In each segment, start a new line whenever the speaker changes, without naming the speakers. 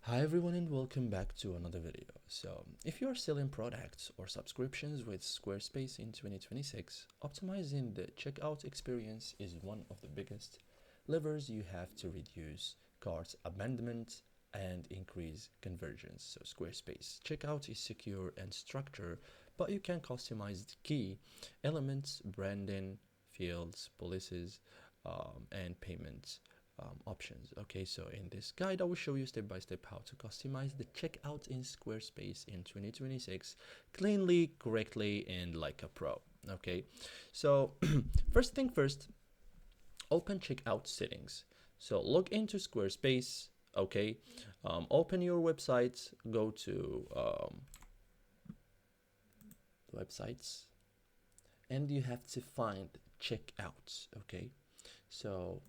Hi everyone and welcome back to another video. So if you are selling products or subscriptions with Squarespace in 2026, optimizing the checkout experience is one of the biggest levers you have to reduce cart abandonment and increase conversions. So Squarespace checkout is secure and structured, but you can customize the key elements, branding, fields, policies, and payments options. Okay, so in this guide I will show you step by step how to customize the checkout in Squarespace in 2026 cleanly, correctly, and like a pro. Okay, so first thing first, open checkout settings. So log into Squarespace. Okay, open your website, go to websites, and you have to find checkouts. Okay, so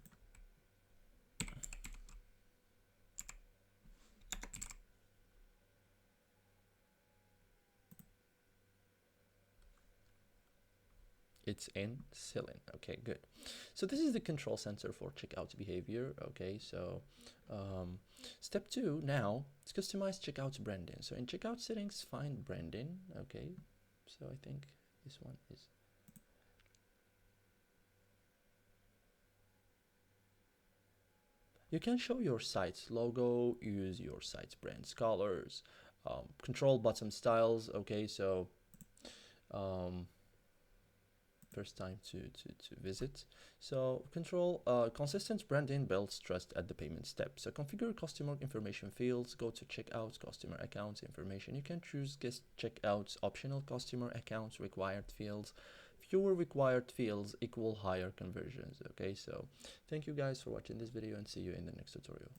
it's in selling. Okay, good. So this is the control center for checkout behavior. Okay, so step two now is customize checkout branding. So in checkout settings, find branding. Okay, so I think this one is. You can show your site's logo, use your site's brand's colors, control bottom styles. Okay, so um, first time to visit. So control consistent branding builds trust at the payment step. So configure customer information fields, go to checkout, customer accounts information. You can choose guest checkouts, optional customer accounts, required fields. Fewer required fields equal higher conversions. Okay, so thank you guys for watching this video and see you in the next tutorial.